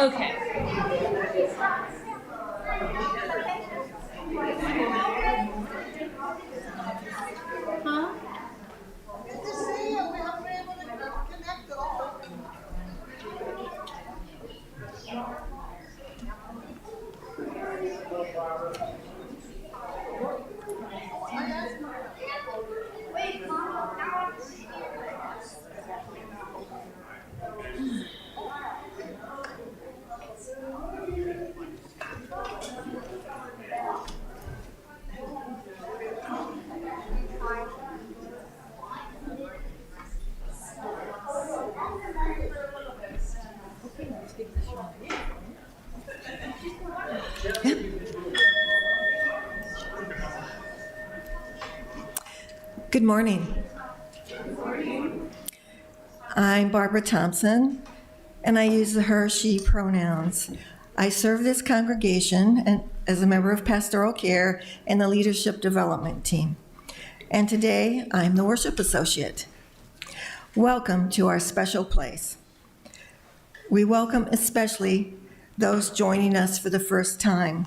Okay. Huh? Good morning. I'm Barbara Thompson, and I use the her, she pronouns. I serve this congregation and as a member of Pastoral Care and the Leadership Development Team. And today, I'm the worship associate. Welcome to our special place. We welcome especially those joining us for the first time.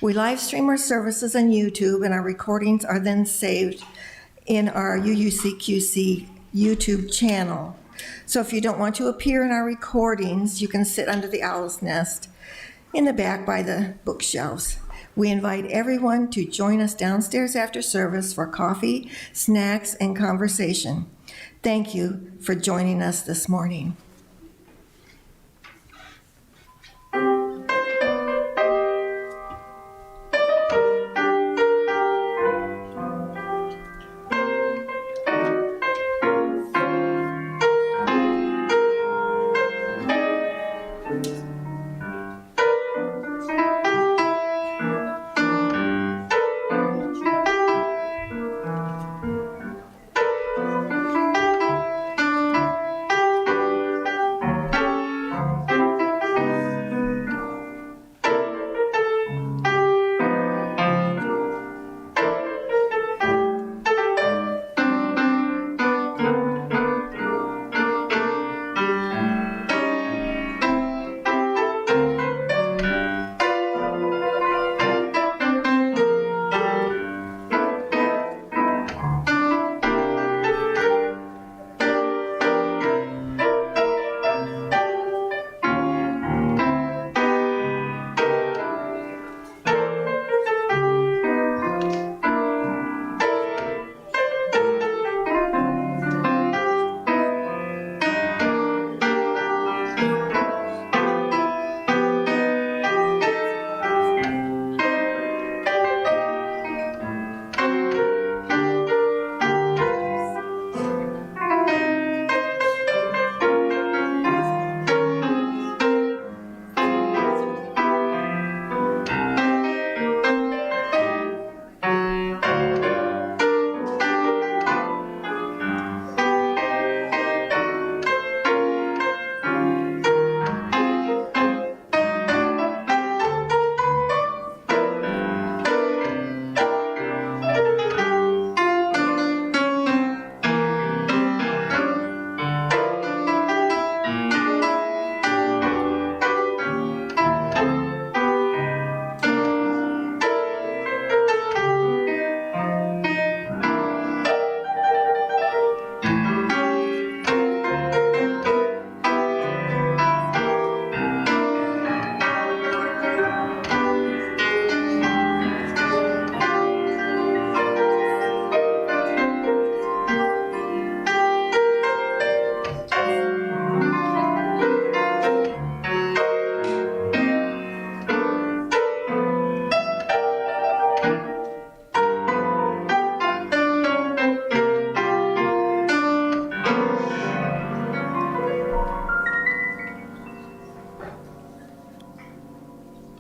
We live stream our services on YouTube, and our recordings are then saved in our UUCQC YouTube channel. So if you don't want to appear in our recordings, you can sit under the owl's nest in the back by the bookshelves. We invite everyone to join us downstairs after service for coffee, snacks, and conversation. Thank you for joining us this morning.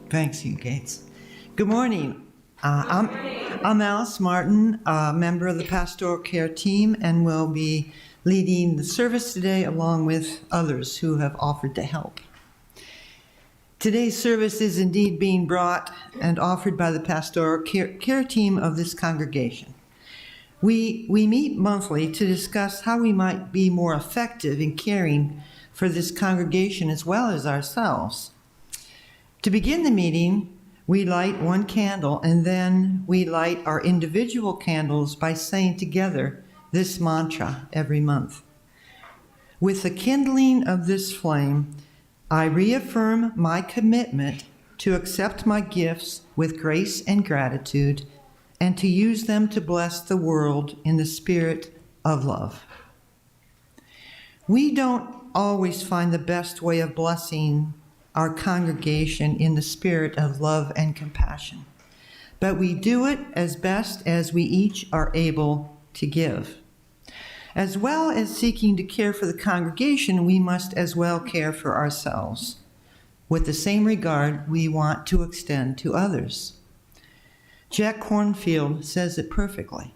Thanks, you Gates. Good morning. I'm Alice Martin, a member of the Pastoral Care team, and will be leading the service today along with others who have offered to help. Today's service is indeed being brought and offered by the Pastoral Care team of this congregation. We meet monthly to discuss how we might be more effective in caring for this congregation as well as ourselves. To begin the meeting, we light one candle, and then we light our individual candles by saying together this mantra every month. With the kindling of this flame, I reaffirm my commitment to accept my gifts with grace and gratitude, and to use them to bless the world in the spirit of love. We don't always find the best way of blessing our congregation in the spirit of love and compassion, but we do it as best as we each are able to give. As well as seeking to care for the congregation, we must as well care for ourselves with the same regard we want to extend to others. Jack Kornfield says it perfectly.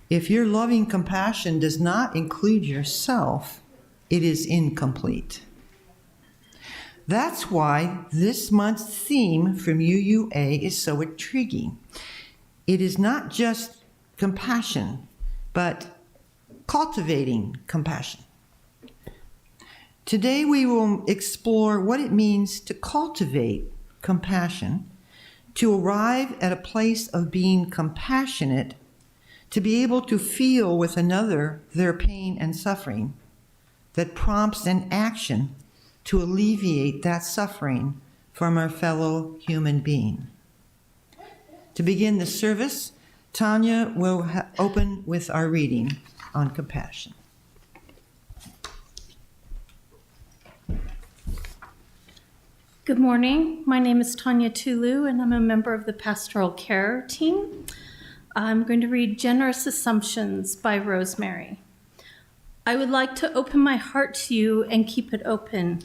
If your loving compassion does not include yourself, it is incomplete. That's why this month's theme from UUA is so intriguing. It is not just compassion, but cultivating compassion. Today we will explore what it means to cultivate compassion, to arrive at a place of being compassionate, to be able to feel with another their pain and suffering that prompts an action to alleviate that suffering from our fellow human being. To begin the service, Tanya will open with our reading on compassion. Good morning. My name is Tanya Tulu, and I'm a member of the Pastoral Care team. I'm going to read Generous Assumptions by Rosemary. I would like to open my heart to you and keep it open.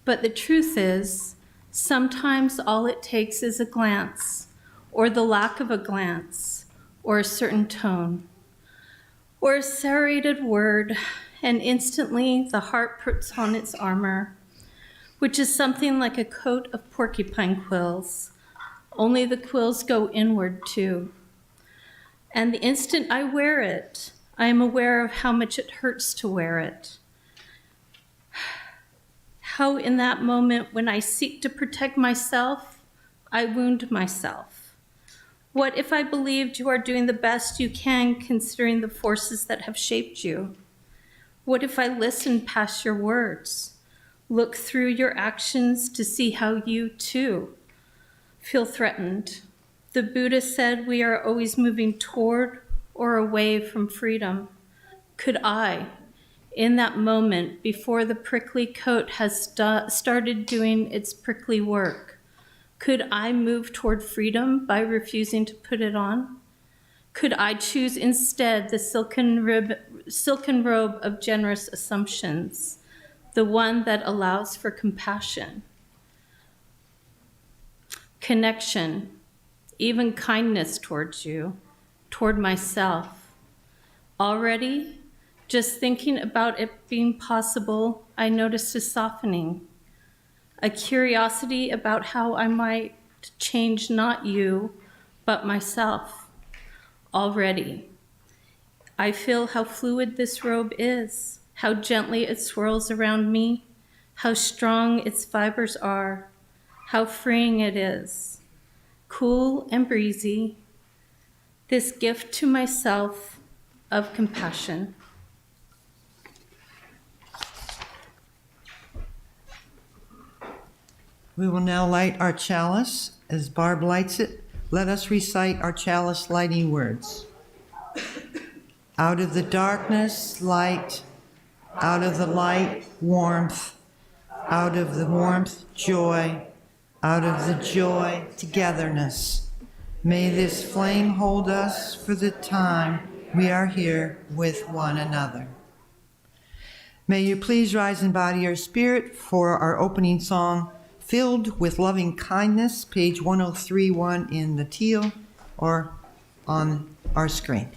But the truth is, sometimes all it takes is a glance, or the lack of a glance, or a certain tone, or a serrated word, and instantly the heart puts on its armor, which is something like a coat of porcupine quills, only the quills go inward too. And the instant I wear it, I am aware of how much it hurts to wear it. How in that moment when I seek to protect myself, I wound myself. What if I believed you are doing the best you can considering the forces that have shaped you? What if I listened past your words, look through your actions to see how you too feel threatened? The Buddha said we are always moving toward or away from freedom. Could I, in that moment before the prickly coat has started doing its prickly work, could I move toward freedom by refusing to put it on? Could I choose instead the silken robe of generous assumptions, the one that allows for compassion, connection, even kindness towards you, toward myself? Already, just thinking about it being possible, I noticed a softening, a curiosity about how I might change not you, but myself. Already, I feel how fluid this robe is, how gently it swirls around me, how strong its fibers are, how freeing it is, cool and breezy, this gift to myself of compassion. We will now light our chalice. As Barb lights it, let us recite our chalice lighting words. Out of the darkness, light. Out of the light, warmth. Out of the warmth, joy. Out of the joy, togetherness. May this flame hold us for the time we are here with one another. May you please rise in body or spirit for our opening song, Filled with Loving Kindness, page 1031 in the teal or on our screen.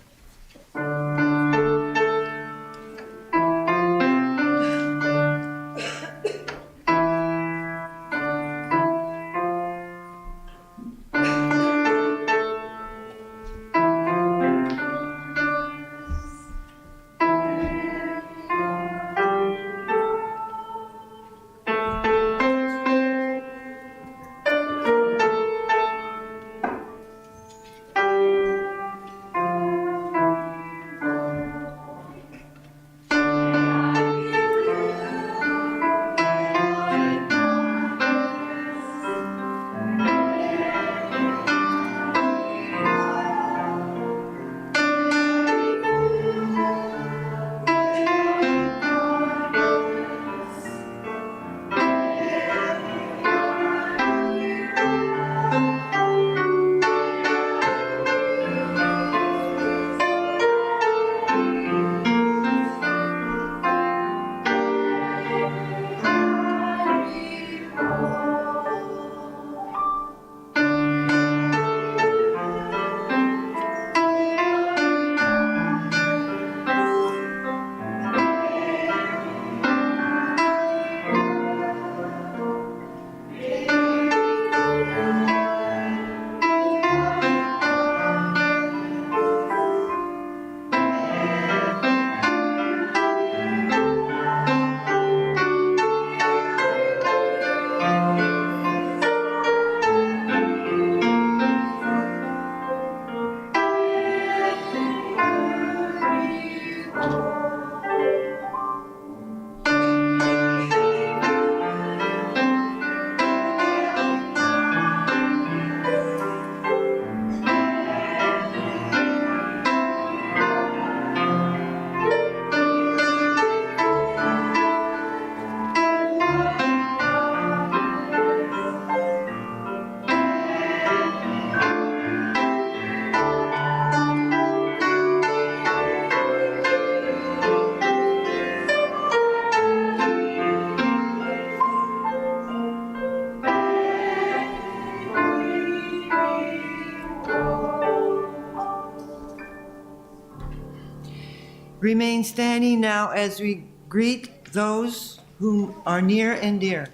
Remain standing now as we greet those who are near and dear.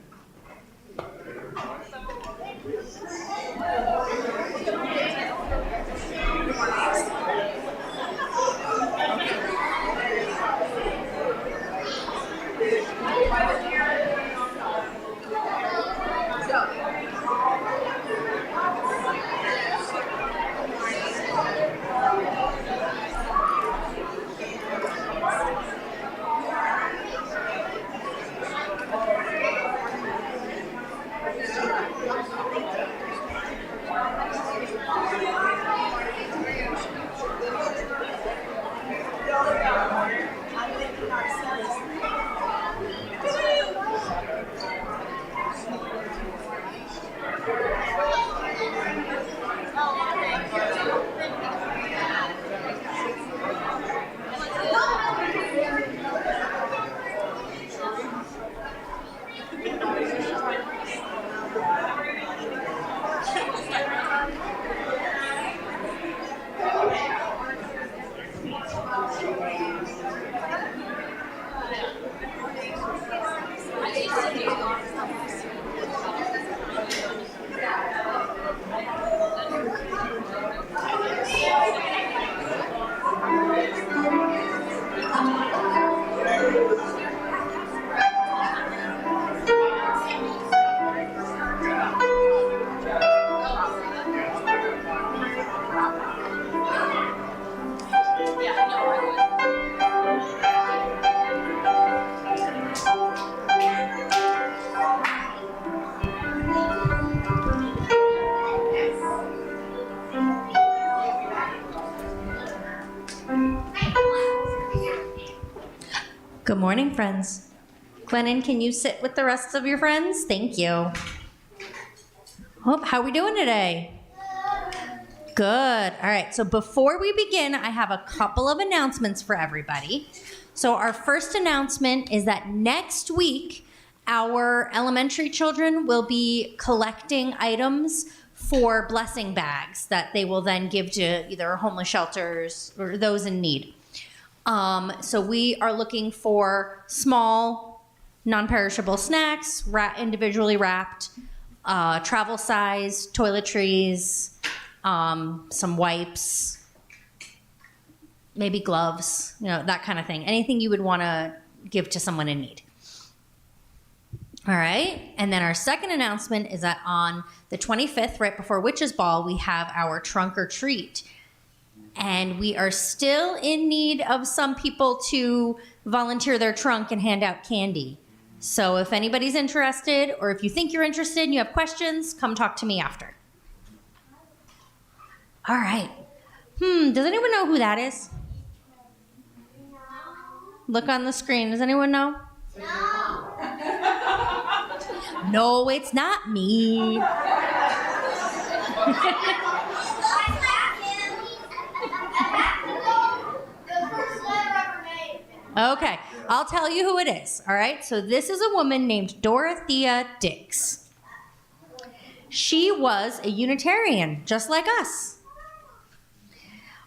Good morning, friends. Glennon, can you sit with the rest of your friends? Thank you. Oh, how are we doing today? Good. All right, so before we begin, I have a couple of announcements for everybody. So our first announcement is that next week, our elementary children will be collecting items for blessing bags that they will then give to either homeless shelters or those in need. So we are looking for small, non-perishable snacks, individually wrapped, travel size, toiletries, some wipes, maybe gloves, that kind of thing. Anything you would want to give to someone in need. All right. And then our second announcement is that on the 25th, right before Witches Ball, we have our trunk or treat. And we are still in need of some people to volunteer their trunk and hand out candy. So if anybody's interested, or if you think you're interested and you have questions, come talk to me after. All right. Does anyone know who that is? Look on the screen. Does anyone know? No, it's not me. Okay, I'll tell you who it is, all right? So this is a woman named Dorothea Dix. She was a Unitarian, just like us.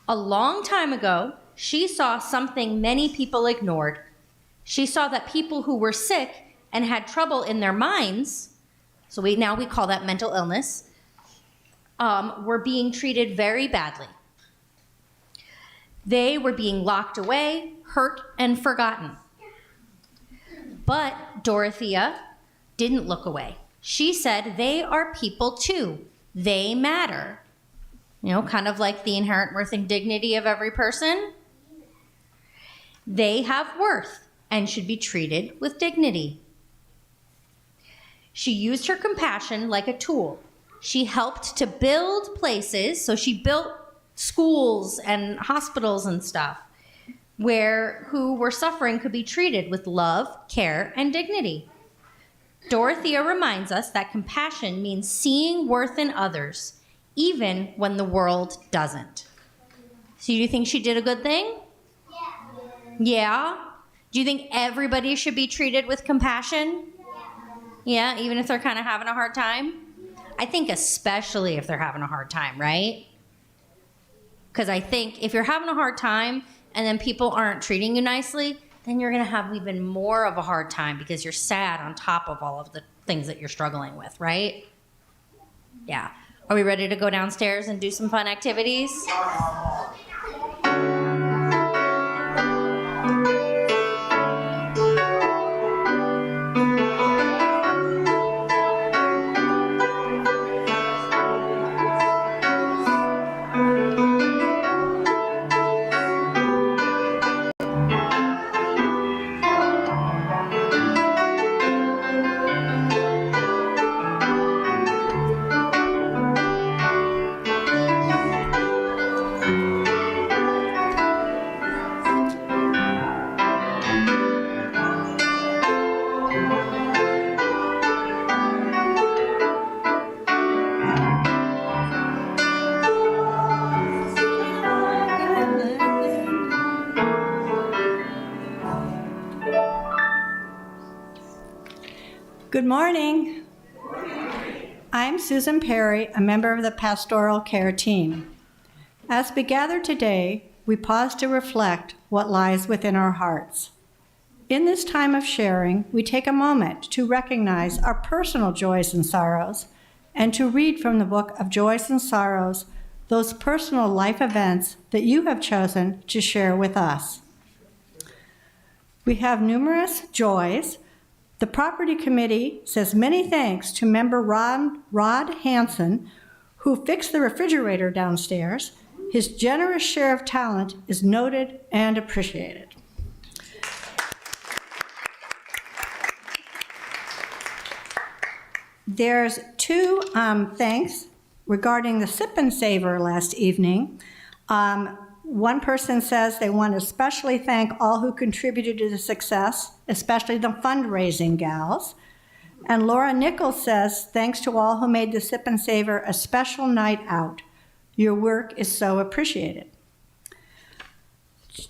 A long time ago, she saw something many people ignored. She saw that people who were sick and had trouble in their minds, so we call that mental illness, were being treated very badly. They were being locked away, hurt, and forgotten. But Dorothea didn't look away. She said, they are people too. They matter. Kind of like the inherent worth and dignity of every person. They have worth and should be treated with dignity. She used her compassion like a tool. She helped to build places, so she built schools and hospitals and stuff, where who were suffering could be treated with love, care, and dignity. Dorothea reminds us that compassion means seeing worth in others, even when the world doesn't. So do you think she did a good thing? Yeah? Do you think everybody should be treated with compassion? Yeah, even if they're kind of having a hard time? I think especially if they're having a hard time, right? Because I think if you're having a hard time and then people aren't treating you nicely, then you're going to have even more of a hard time because you're sad on top of all of the things that you're struggling with, right? Yeah. Are we ready to go downstairs and do some fun activities? Good morning. I'm Susan Perry, a member of the Pastoral Care team. As we gather today, we pause to reflect what lies within our hearts. In this time of sharing, we take a moment to recognize our personal joys and sorrows and to read from the book of Joys and Sorrows those personal life events that you have chosen to share with us. We have numerous joys. The property committee says many thanks to member Rod Hansen, who fixed the refrigerator downstairs. His generous share of talent is noted and appreciated. There's two thanks regarding the Sip and Savor last evening. One person says they want to especially thank all who contributed to the success, especially the fundraising gals. And Laura Nichols says, thanks to all who made the Sip and Savor a special night out. Your work is so appreciated.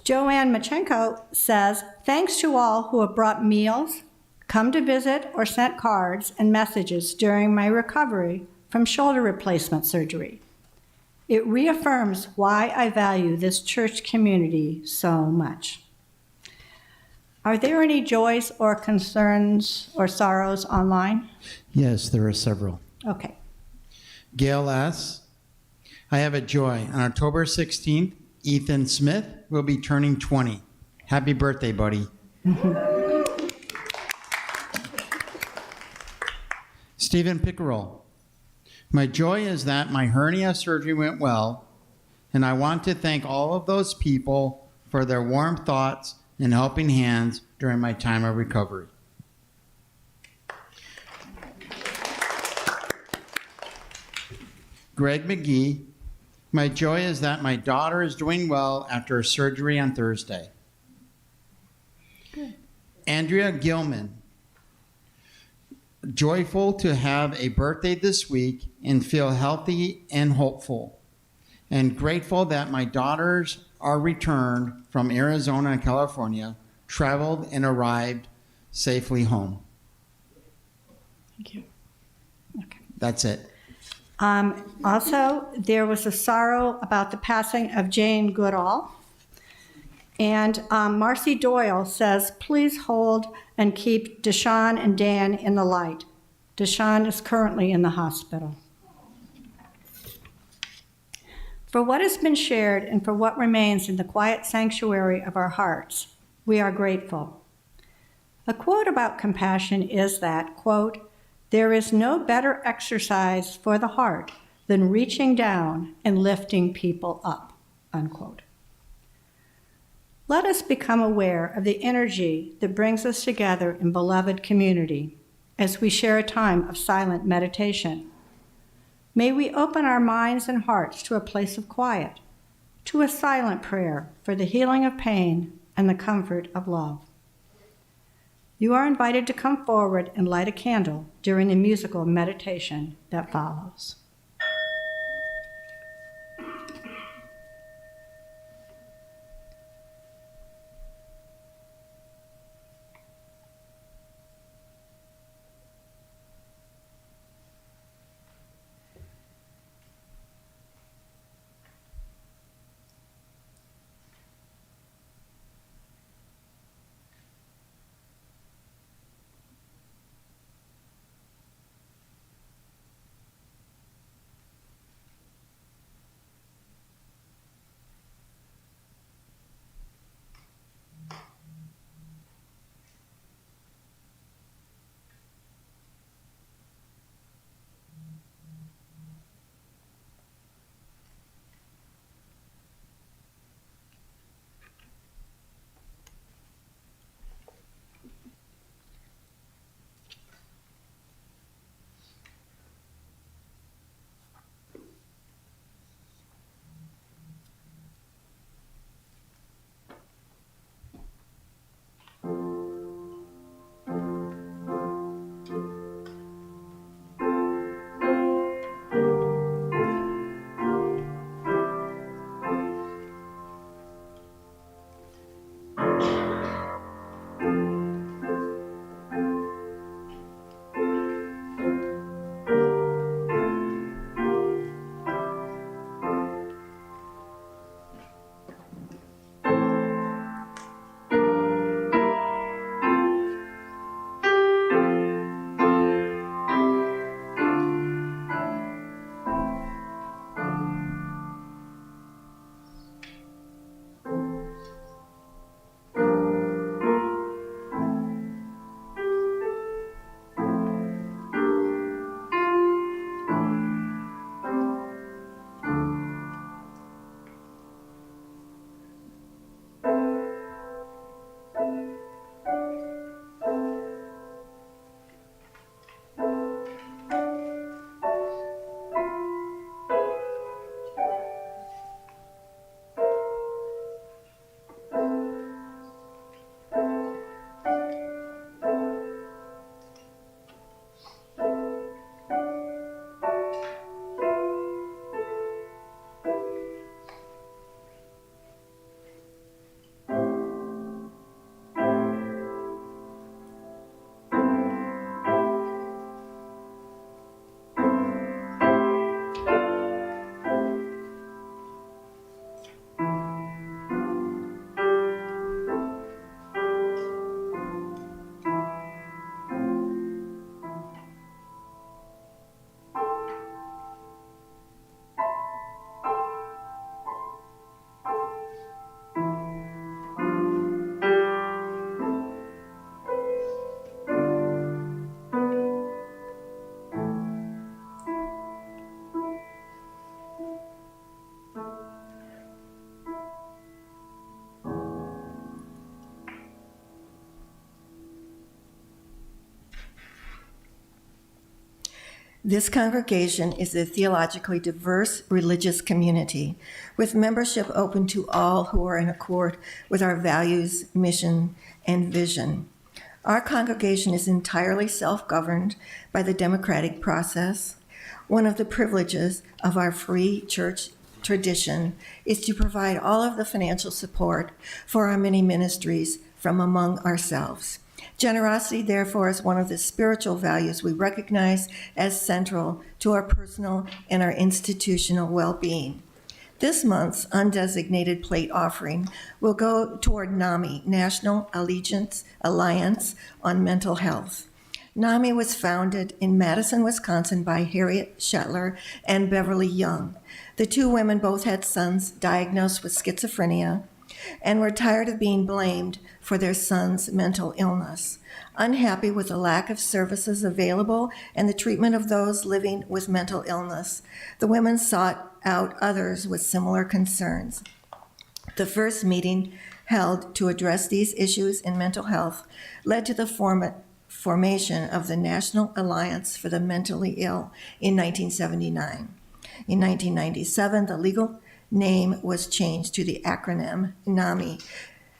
Joanne Machenko says, thanks to all who have brought meals, come to visit, or sent cards and messages during my recovery from shoulder replacement surgery. It reaffirms why I value this church community so much. Are there any joys or concerns or sorrows online? Yes, there are several. Okay. Gail S. I have a joy. On October 16th, Ethan Smith will be turning 20. Happy birthday, buddy. Stephen Pickerel. My joy is that my hernia surgery went well, and I want to thank all of those people for their warm thoughts and helping hands during my time of recovery. Greg McGee, my joy is that my daughter is doing well after her surgery on Thursday. Good. Andrea Gilman, joyful to have a birthday this week and feel healthy and hopeful, and grateful that my daughters are returned from Arizona and California, traveled and arrived safely home. Thank you. Okay. That's it. Also, there was a sorrow about the passing of Jane Goodall. And Marcy Doyle says, please hold and keep Deshawn and Dan in the light. Deshawn is currently in the hospital. For what has been shared and for what remains in the quiet sanctuary of our hearts, we are grateful. A quote about compassion is that, quote, there is no better exercise for the heart than reaching down and lifting people up, unquote. Let us become aware of the energy that brings us together in beloved community as we share a time of silent meditation. May we open our minds and hearts to a place of quiet, to a silent prayer for the healing of pain and the comfort of love. You are invited to come forward and light a candle during the musical meditation that follows. This congregation is a theologically diverse religious community with membership open to all who are in accord with our values, mission, and vision. Our congregation is entirely self-governed by the democratic process. One of the privileges of our free church tradition is to provide all of the financial support for our many ministries from among ourselves. Generosity, therefore, is one of the spiritual values we recognize as central to our personal and our institutional well-being. This month's undesignated plate offering will go toward NAMI, National Alliance on Mental Health. NAMI was founded in Madison, Wisconsin by Harriet Shetler and Beverly Young. The two women both had sons diagnosed with schizophrenia and were tired of being blamed for their son's mental illness. Unhappy with the lack of services available and the treatment of those living with mental illness, the women sought out others with similar concerns. The first meeting held to address these issues in mental health led to the formation of the National Alliance for the Mentally Ill in 1979. In 1997, the legal name was changed to the acronym NAMI.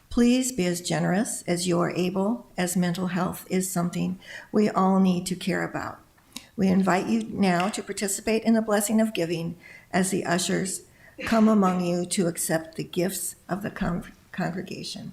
Please be as generous as you are able, as mental health is something we all need to care about. We invite you now to participate in the blessing of giving as the ushers come among you to accept the gifts of the congregation.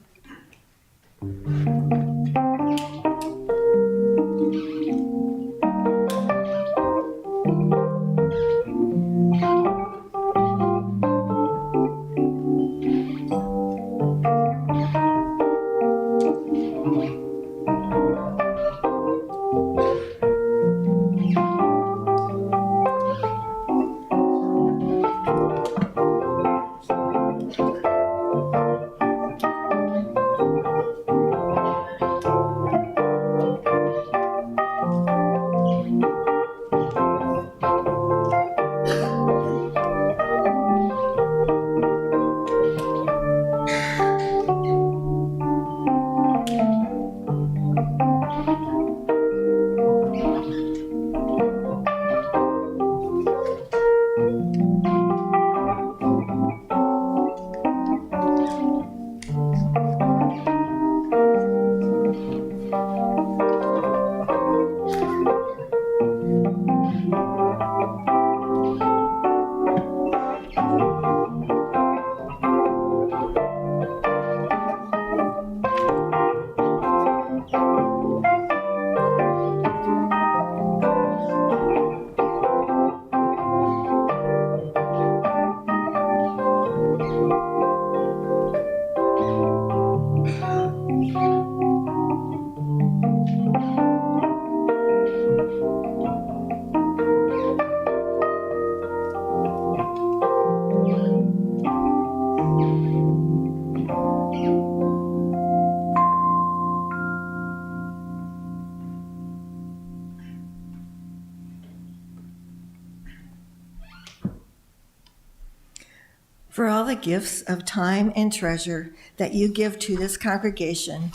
For all the gifts of time and treasure that you give to this congregation,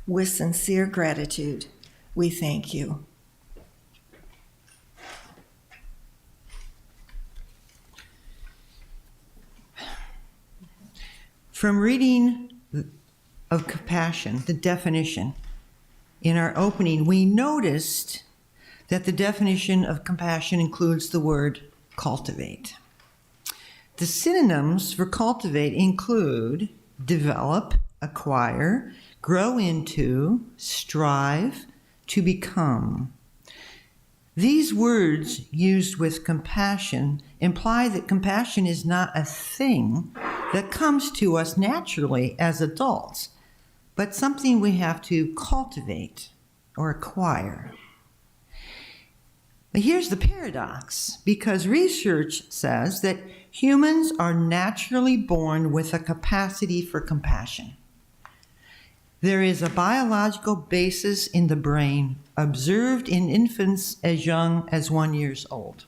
with sincere gratitude, we thank you. From reading of compassion, the definition, in our opening, we noticed that the definition of compassion includes the word cultivate. The synonyms for cultivate include develop, acquire, grow into, strive, to become. These words used with compassion imply that compassion is not a thing that comes to us naturally as adults, but something we have to cultivate or acquire. But here's the paradox, because research says that humans are naturally born with a capacity for compassion. There is a biological basis in the brain observed in infants as young as 1 year old.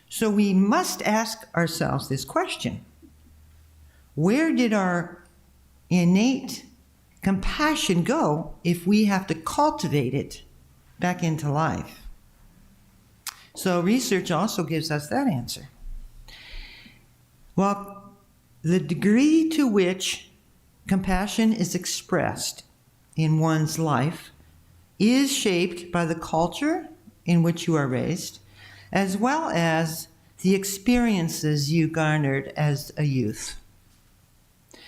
So we must ask ourselves this question: where did our innate compassion go if we have to cultivate it back into life? So research also gives us that answer. Well, the degree to which compassion is expressed in one's life is shaped by the culture in which you are raised, as well as the experiences you garnered as a youth.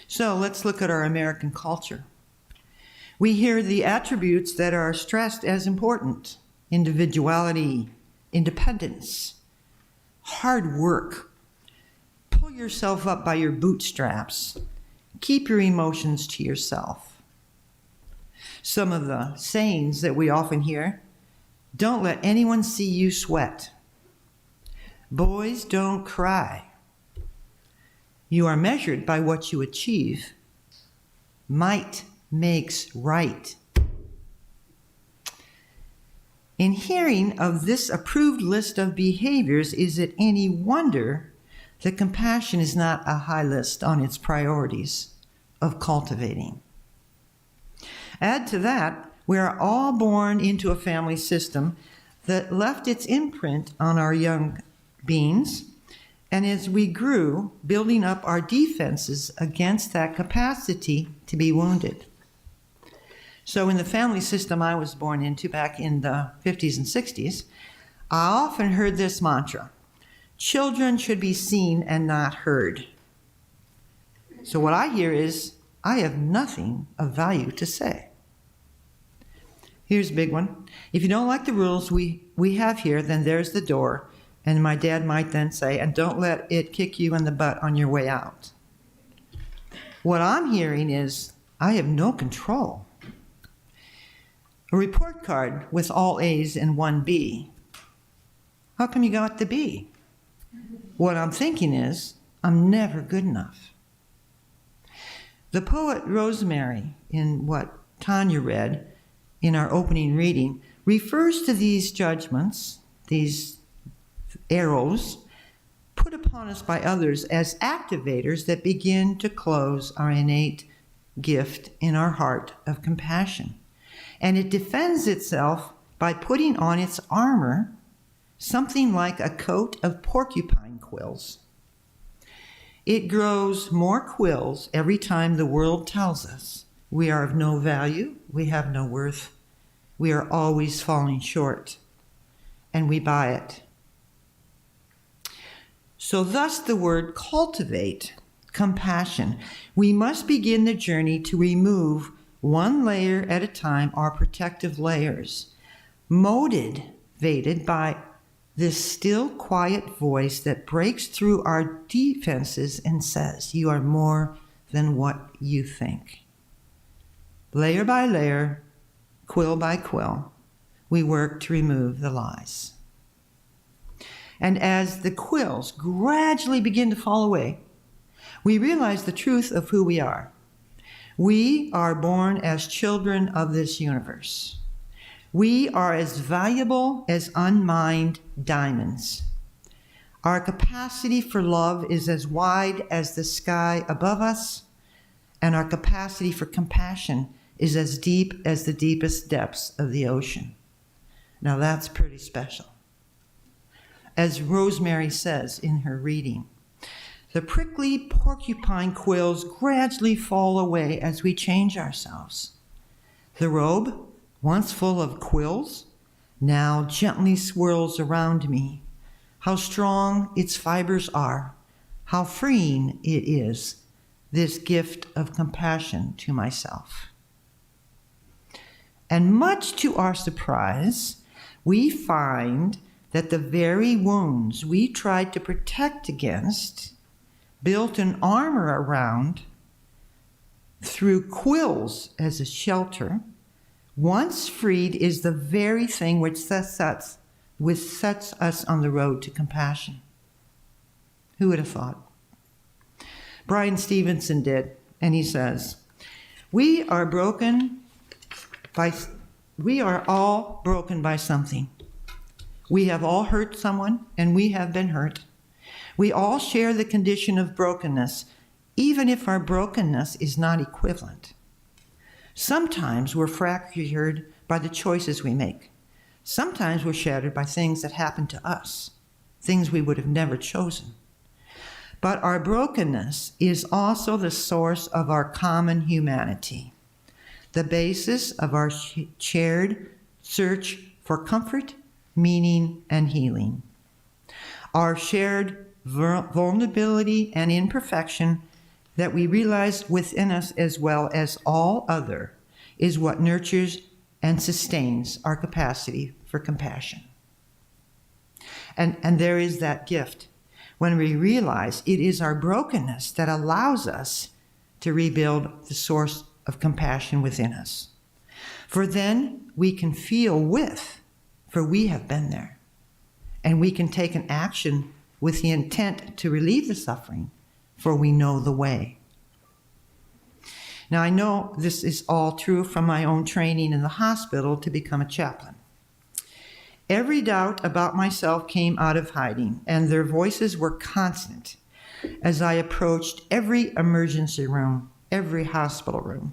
So let's look at our American culture. We hear the attributes that are stressed as important: individuality, independence, hard work, pull yourself up by your bootstraps, keep your emotions to yourself. Some of the sayings that we often hear: don't let anyone see you sweat. Boys don't cry. You are measured by what you achieve. Might makes right. In hearing of this approved list of behaviors, is it any wonder that compassion is not a high list on its priorities of cultivating? Add to that, we are all born into a family system that left its imprint on our young beings, and as we grew, building up our defenses against that capacity to be wounded. So in the family system I was born into back in the 50s and 60s, I often heard this mantra: children should be seen and not heard. So what I hear is, I have nothing of value to say. Here's a big one. If you don't like the rules we have here, then there's the door. And my dad might then say, and don't let it kick you in the butt on your way out. What I'm hearing is, I have no control. A report card with all A's and one B. How come you got the B? What I'm thinking is, I'm never good enough. The poet Rosemary, in what Tanya read in our opening reading, refers to these judgments, these arrows put upon us by others, as activators that begin to close our innate gift in our heart of compassion. And it defends itself by putting on its armor, something like a coat of porcupine quills. It grows more quills every time the world tells us we are of no value, we have no worth, we are always falling short, and we buy it. So thus the word cultivate, compassion. We must begin the journey to remove one layer at a time our protective layers, motivated by this still quiet voice that breaks through our defenses and says, you are more than what you think. Layer by layer, quill by quill, we work to remove the lies. And as the quills gradually begin to fall away, we realize the truth of who we are. We are born as children of this universe. We are as valuable as unmined diamonds. Our capacity for love is as wide as the sky above us, and our capacity for compassion is as deep as the deepest depths of the ocean. Now that's pretty special. As Rosemary says in her reading, the prickly porcupine quills gradually fall away as we change ourselves. The robe, once full of quills, now gently swirls around me. How strong its fibers are, how freeing it is, this gift of compassion to myself. And much to our surprise, we find that the very wounds we tried to protect against, built an armor around, through quills as a shelter, once freed, is the very thing which sets us on the road to compassion. Who would have thought? Brian Stevenson did, and he says, we are all broken by something. We have all hurt someone, and we have been hurt. We all share the condition of brokenness, even if our brokenness is not equivalent. Sometimes we're fractured by the choices we make. Sometimes we're shattered by things that happen to us, things we would have never chosen. But our brokenness is also the source of our common humanity, the basis of our shared search for comfort, meaning, and healing. Our shared vulnerability and imperfection that we realize within us as well as all other is what nurtures and sustains our capacity for compassion. And there is that gift when we realize it is our brokenness that allows us to rebuild the source of compassion within us. For then we can feel with, for we have been there. And we can take an action with the intent to relieve the suffering, for we know the way. Now, I know this is all true from my own training in the hospital to become a chaplain. Every doubt about myself came out of hiding, and their voices were constant as I approached every emergency room, every hospital room.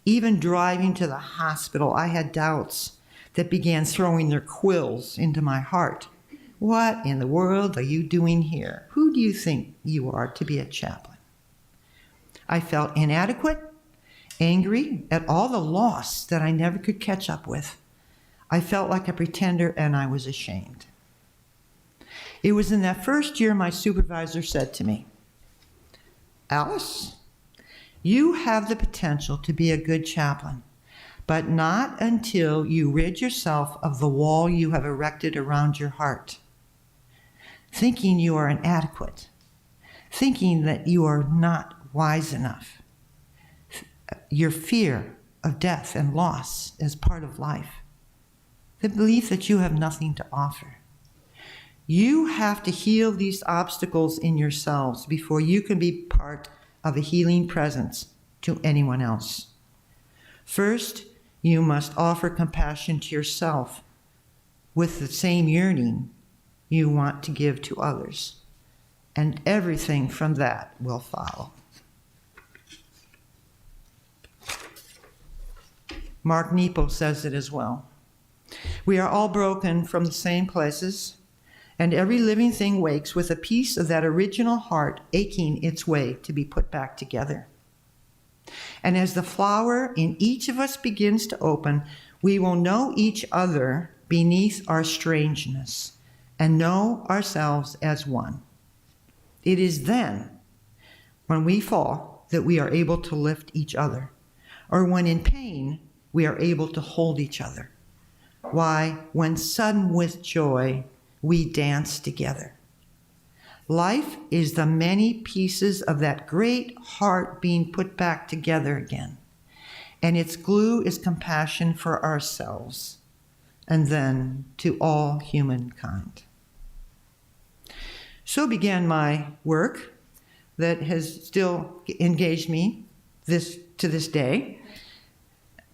Even driving to the hospital, I had doubts that began throwing their quills into my heart. What in the world are you doing here? Who do you think you are to be a chaplain? I felt inadequate, angry at all the loss that I never could catch up with. I felt like a pretender, and I was ashamed. It was in that first year my supervisor said to me, "Alice, you have the potential to be a good chaplain, but not until you rid yourself of the wall you have erected around your heart, thinking you are inadequate, thinking that you are not wise enough. Your fear of death and loss as part of life, the belief that you have nothing to offer. You have to heal these obstacles in yourselves before you can be part of a healing presence to anyone else. First, you must offer compassion to yourself with the same yearning you want to give to others, and everything from that will follow." Mark Nepo says it as well. We are all broken from the same places, and every living thing wakes with a piece of that original heart aching its way to be put back together. And as the flower in each of us begins to open, we will know each other beneath our strangeness and know ourselves as one. It is then, when we fall, that we are able to lift each other, or when in pain, we are able to hold each other. Why, when sudden with joy, we dance together. Life is the many pieces of that great heart being put back together again. And its glue is compassion for ourselves, and then to all humankind. So began my work that has still engaged me to this day.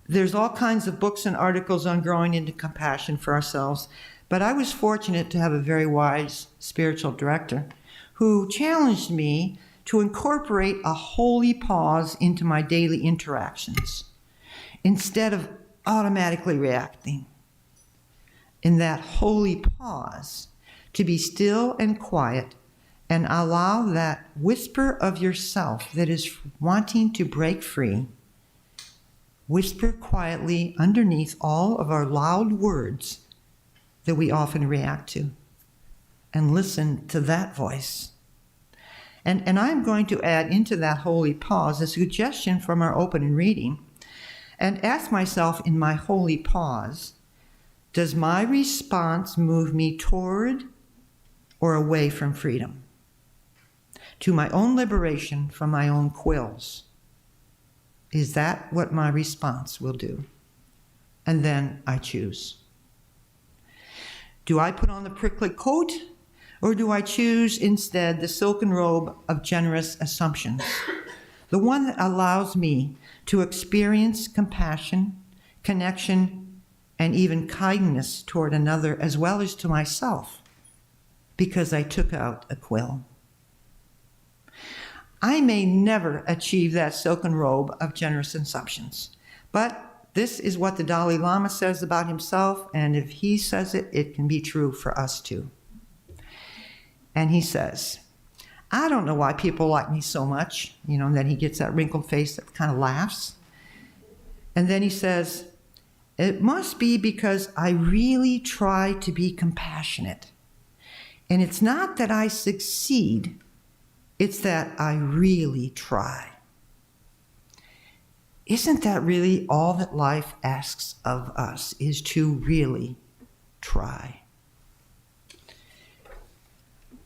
There's all kinds of books and articles on growing into compassion for ourselves, but I was fortunate to have a very wise spiritual director who challenged me to incorporate a holy pause into my daily interactions instead of automatically reacting. In that holy pause, to be still and quiet and allow that whisper of yourself that is wanting to break free, whisper quietly underneath all of our loud words that we often react to, and listen to that voice. And I'm going to add into that holy pause a suggestion from our opening reading and ask myself in my holy pause, does my response move me toward or away from freedom, to my own liberation from my own quills? Is that what my response will do? And then I choose. Do I put on the prickly coat, or do I choose instead the silken robe of generous assumptions, the one that allows me to experience compassion, connection, and even kindness toward another as well as to myself, because I took out a quill? I may never achieve that silken robe of generous assumptions, but This is what the Dalai Lama says about himself, and if he says it, it can be true for us too. And he says, I don't know why people like me so much, and then he gets that wrinkled face that kind of laughs. And then he says, it must be because I really try to be compassionate. And it's not that I succeed, it's that I really try. Isn't that really all that life asks of us, is to really try?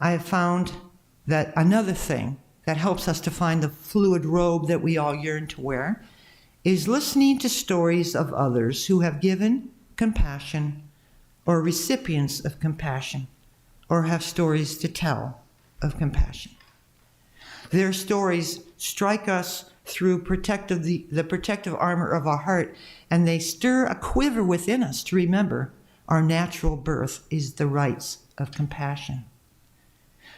I have found that another thing that helps us to find the fluid robe that we all yearn to wear is listening to stories of others who have given compassion or recipients of compassion or have stories to tell of compassion. Their stories strike us through the protective armor of our heart, and they stir a quiver within us to remember our natural birth is the rights of compassion.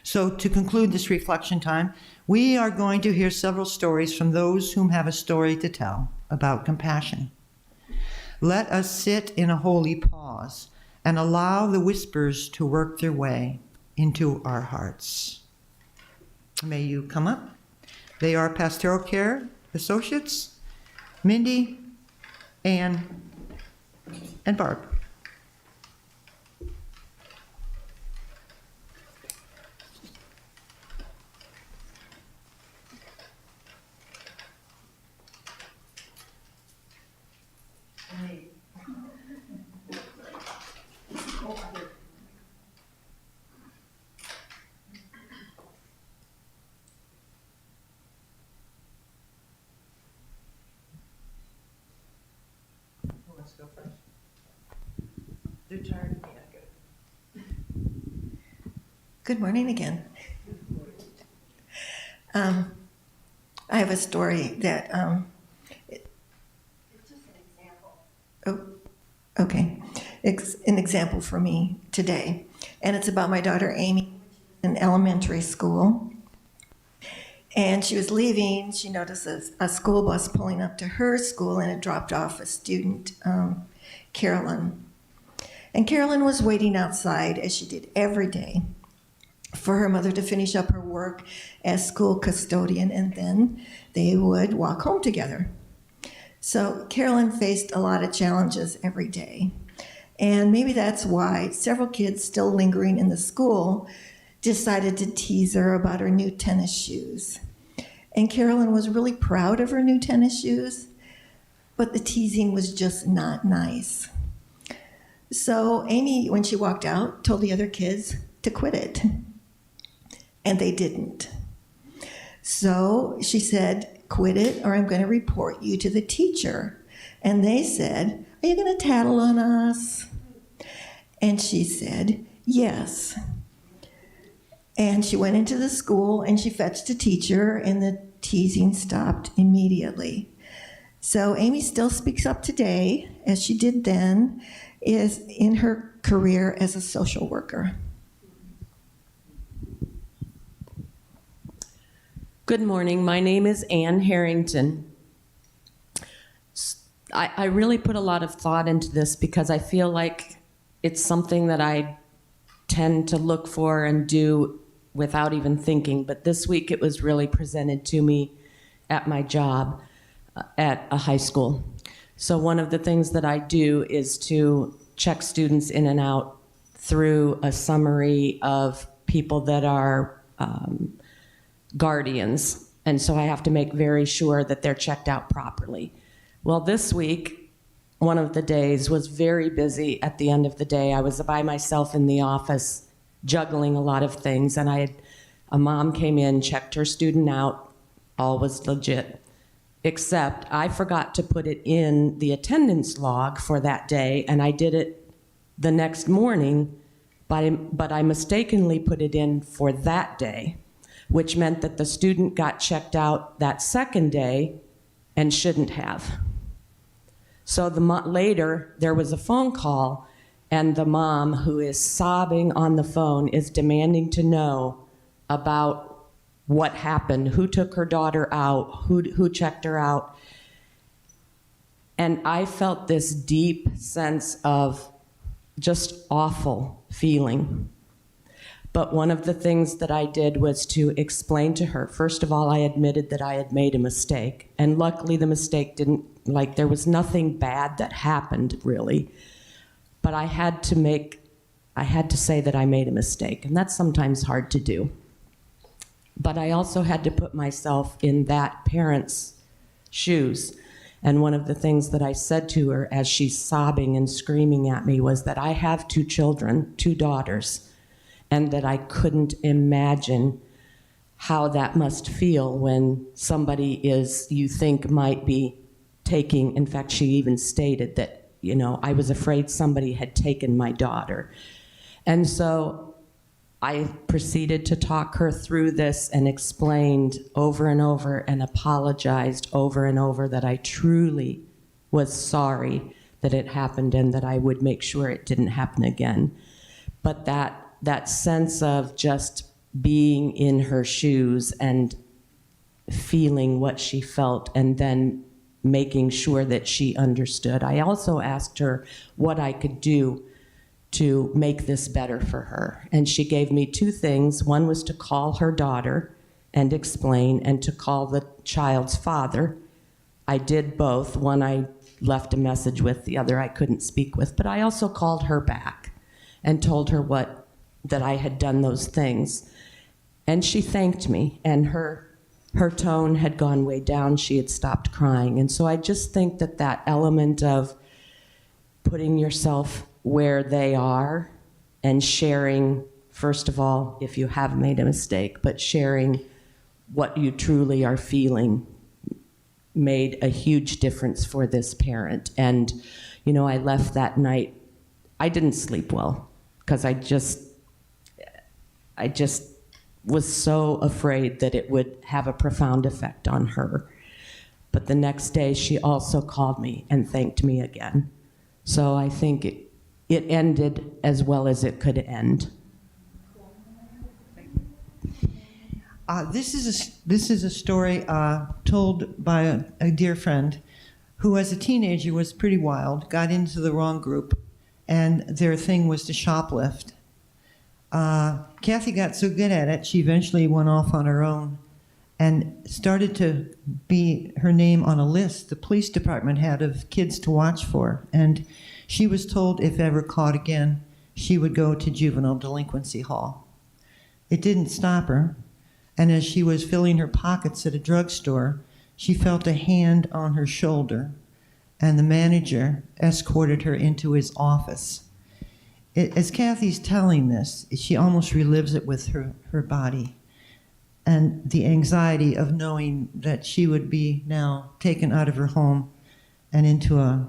So to conclude this reflection time, we are going to hear several stories from those whom have a story to tell about compassion. Let us sit in a holy pause and allow the whispers to work their way into our hearts. May you come up. They are Pastoral Care Associates, Mindy, Anne, and Barb. Let's go first. They're tired of me, I go. Good morning again. I have a story that, it's just an example. Oh, okay. It's an example for me today. And it's about my daughter Amy in elementary school. And she was leaving, she noticed a school bus pulling up to her school, and it dropped off a student, Carolyn. And Carolyn was waiting outside, as she did every day, for her mother to finish up her work as school custodian, and then they would walk home together. So Carolyn faced a lot of challenges every day. And maybe that's why several kids still lingering in the school decided to tease her about her new tennis shoes. And Carolyn was really proud of her new tennis shoes, but the teasing was just not nice. So Amy, when she walked out, told the other kids to quit it. And they didn't. So she said, quit it or I'm going to report you to the teacher. And they said, are you going to tattle on us? And she said, yes. And she went into the school and she fetched a teacher, and the teasing stopped immediately. So Amy still speaks up today, as she did then, is in her career as a social worker. Good morning. My name is Ann Harrington. I really put a lot of thought into this because I feel like it's something that I tend to look for and do without even thinking. But this week it was really presented to me at my job at a high school. So one of the things that I do is to check students in and out through a summary of people that are guardians. And so I have to make very sure that they're checked out properly. Well, this week, one of the days was very busy. At the end of the day, I was by myself in the office juggling a lot of things, and a mom came in, checked her student out, all was legit. Except I forgot to put it in the attendance log for that day, and I did it the next morning, but I mistakenly put it in for that day, which meant that the student got checked out that second day and shouldn't have. So later, there was a phone call, and the mom, who is sobbing on the phone, is demanding to know about what happened, who took her daughter out, who checked her out. And I felt this deep sense of just awful feeling. But one of the things that I did was to explain to her, first of all, I admitted that I had made a mistake. And luckily the mistake didn't, there was nothing bad that happened really. But I had to say that I made a mistake, and that's sometimes hard to do. But I also had to put myself in that parent's shoes. And one of the things that I said to her as she's sobbing and screaming at me was that I have 2 children, 2 daughters, and that I couldn't imagine how that must feel when somebody you think might be taking, in fact, she even stated that, I was afraid somebody had taken my daughter. And so I proceeded to talk her through this and explained over and over and apologized over and over that I truly was sorry that it happened and that I would make sure it didn't happen again. But that sense of just being in her shoes and feeling what she felt and then making sure that she understood. I also asked her what I could do to make this better for her. And she gave me 2 things. One was to call her daughter and explain, and to call the child's father. I did both. One I left a message with, the other I couldn't speak with. But I also called her back and told her that I had done those things. And she thanked me, and her tone had gone way down. She had stopped crying. And so I just think that element of putting yourself where they are and sharing, first of all, if you have made a mistake, but sharing what you truly are feeling made a huge difference for this parent. And, I left that night, I didn't sleep well because I just was so afraid that it would have a profound effect on her. But the next day, she also called me and thanked me again. So I think it ended as well as it could end. This is a story told by a dear friend who, as a teenager, was pretty wild, got into the wrong group, and their thing was to shoplift. Kathy got so good at it, she eventually went off on her own and started to be her name on a list the police department had of kids to watch for. And she was told if ever caught again, she would go to juvenile delinquency hall. It didn't stop her. And as she was filling her pockets at a drugstore, she felt a hand on her shoulder, and the manager escorted her into his office. As Kathy's telling this, she almost relives it with her body, and the anxiety of knowing that she would be now taken out of her home and into a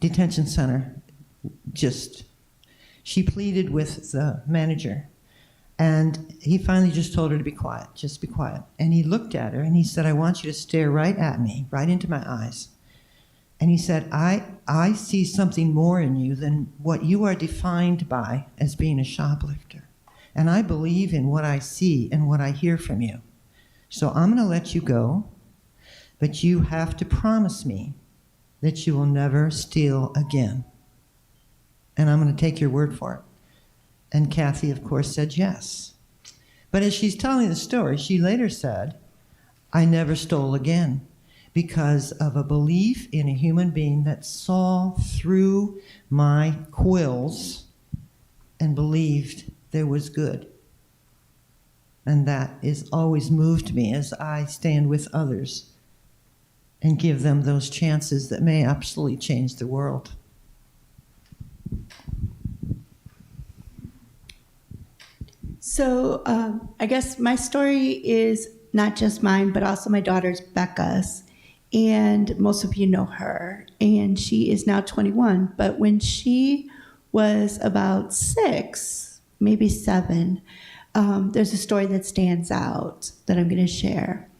detention center. She pleaded with the manager, and he finally just told her to be quiet, just be quiet. And he looked at her and he said, I want you to stare right at me, right into my eyes. And he said, I see something more in you than what you are defined by as being a shoplifter. And I believe in what I see and what I hear from you. So I'm going to let you go, but you have to promise me that you will never steal again. And I'm going to take your word for it. And Kathy, of course, said yes. But as she's telling the story, she later said, I never stole again, because of a belief in a human being that saw through my quills and believed there was good. And that has always moved me as I stand with others and give them those chances that may absolutely change the world. So I guess my story is not just mine, but also my daughter's, Becca's. And most of you know her. And she is now 21. But when she was about 6, maybe 7, there's a story that stands out that I'm going to share.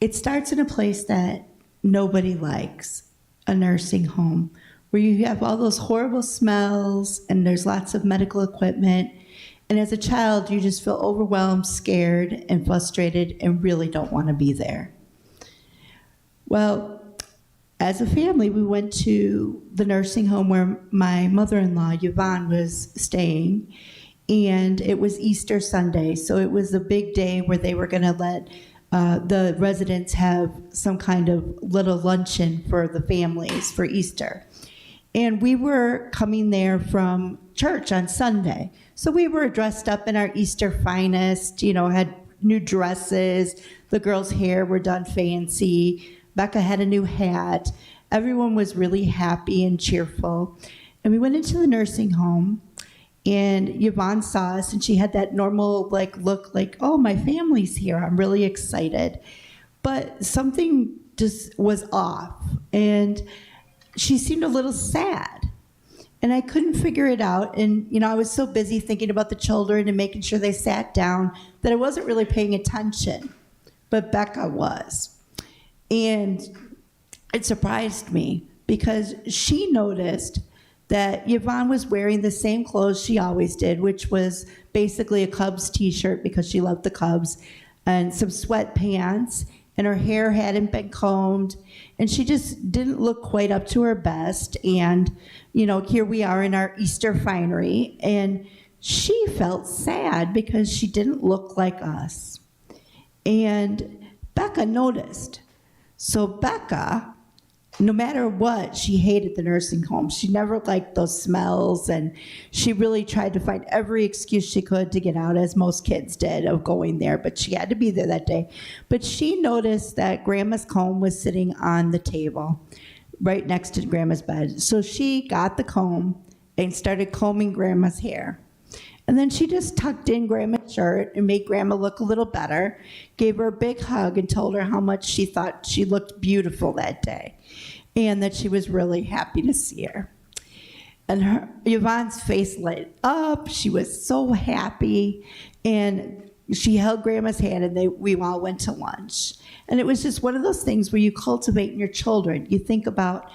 It starts in a place that nobody likes, a nursing home, where you have all those horrible smells and there's lots of medical equipment. And as a child, you just feel overwhelmed, scared, and frustrated and really don't want to be there. Well, as a family, we went to the nursing home where my mother-in-law, Yvonne, was staying. And it was Easter Sunday, so it was a big day where they were going to let the residents have some kind of little luncheon for the families for Easter. And we were coming there from church on Sunday. So we were dressed up in our Easter finest, had new dresses. The girls' hair were done fancy. Becca had a new hat. Everyone was really happy and cheerful. And we went into the nursing home, and Yvonne saw us, and she had that normal look like, oh, my family's here. I'm really excited. But something just was off, and she seemed a little sad. And I couldn't figure it out. And, I was so busy thinking about the children and making sure they sat down that I wasn't really paying attention. But Becca was. And it surprised me because she noticed that Yvonne was wearing the same clothes she always did, which was basically a Cubs t-shirt because she loved the Cubs, and some sweatpants, and her hair hadn't been combed, and she just didn't look quite up to her best. And, here we are in our Easter finery, and she felt sad because she didn't look like us. And Becca noticed. So Becca, no matter what, she hated the nursing home. She never liked those smells, and she really tried to find every excuse she could to get out, as most kids did, of going there, but she had to be there that day. But she noticed that Grandma's comb was sitting on the table right next to Grandma's bed. So she got the comb and started combing Grandma's hair. And then she just tucked in Grandma's shirt and made Grandma look a little better, gave her a big hug, and told her how much she thought she looked beautiful that day, and that she was really happy to see her. And Yvonne's face lit up. She was so happy, and she held Grandma's hand, and we all went to lunch. And it was just one of those things where you cultivate in your children. You think about,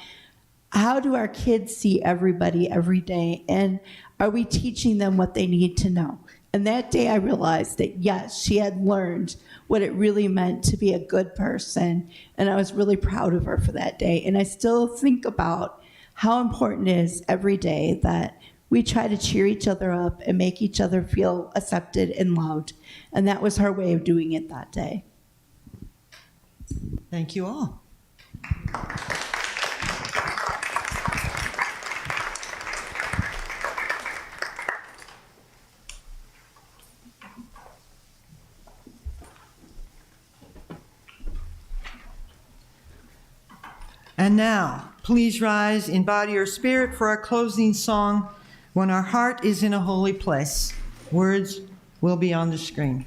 how do our kids see everybody every day, and are we teaching them what they need to know? And that day I realized that, yes, she had learned what it really meant to be a good person, and I was really proud of her for that day. And I still think about how important it is every day that we try to cheer each other up and make each other feel accepted and loved. And that was her way of doing it that day. Thank you all. And now, please rise in body or spirit for our closing song, When Our Heart is in a Holy Place. Words will be on the screen.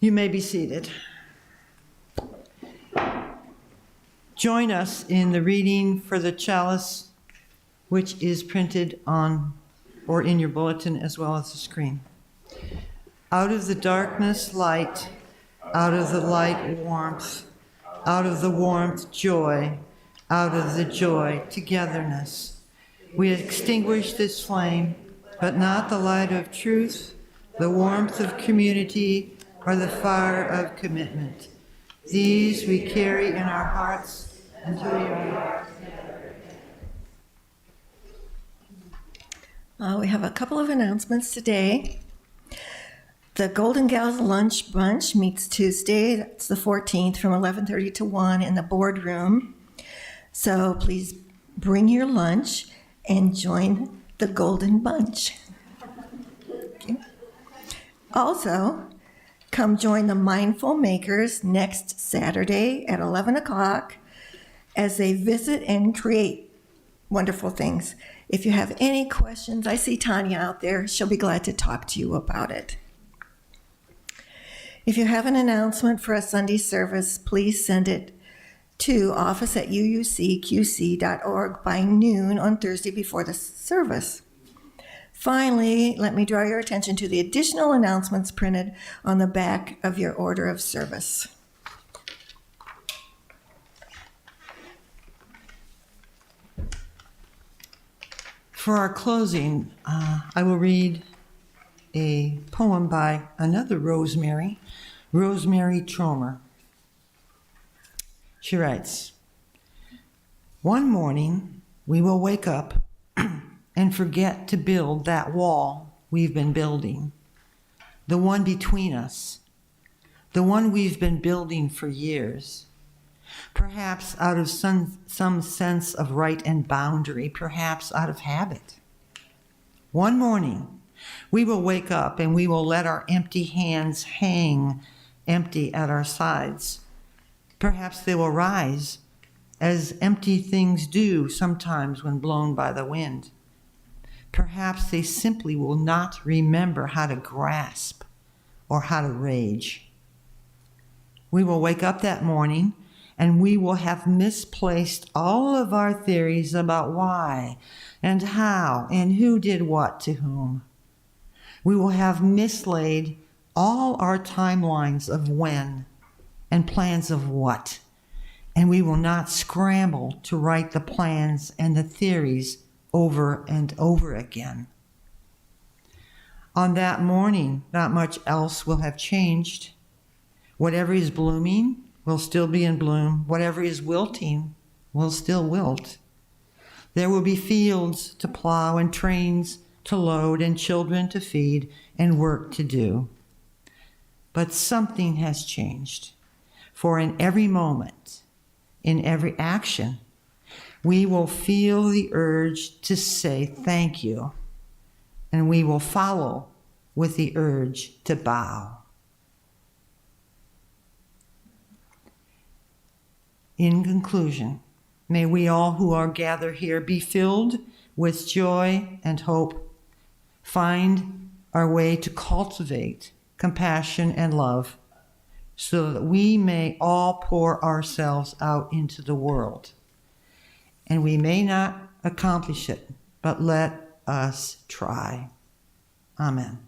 You may be seated. Join us in the reading for the chalice, which is printed on or in your bulletin as well as the screen. Out of the darkness, light. Out of the light, warmth. Out of the warmth, joy. Out of the joy, togetherness. We extinguish this flame, but not the light of truth, the warmth of community, or the fire of commitment. These we carry in our hearts until we are. We have a couple of announcements today. The Golden Gals Lunch Bunch meets Tuesday, that's the 14th, from 11:30 to 1 in the boardroom. So please bring your lunch and join the Golden Bunch. Okay. Also, come join the Mindful Makers next Saturday at 11 o'clock as they visit and create wonderful things. If you have any questions, I see Tanya out there. She'll be glad to talk to you about it. If you have an announcement for a Sunday service, please send it to office@uucqc.org by noon on Thursday before the service. Finally, let me draw your attention to the additional announcements printed on the back of your order of service. For our closing, I will read a poem by another Rosemary Tromer. She writes, "One morning we will wake up and forget to build that wall we've been building, the one between us, the one we've been building for years. Perhaps out of some sense of right and boundary, perhaps out of habit. One morning, we will wake up and we will let our empty hands hang empty at our sides. Perhaps they will rise, as empty things do sometimes when blown by the wind. Perhaps they simply will not remember how to grasp or how to rage. We will wake up that morning and we will have misplaced all of our theories about why and how and who did what to whom. We will have mislaid all our timelines of when and plans of what, and we will not scramble to write the plans and the theories over and over again. On that morning, not much else will have changed. Whatever is blooming will still be in bloom. Whatever is wilting will still wilt. There will be fields to plow and trains to load and children to feed and work to do. But something has changed, for in every moment, in every action, we will feel the urge to say thank you, and we will follow with the urge to bow. In conclusion, may we all who are gathered here be filled with joy and hope, find our way to cultivate compassion and love, so that we may all pour ourselves out into the world. And we may not accomplish it, but let us try. Amen.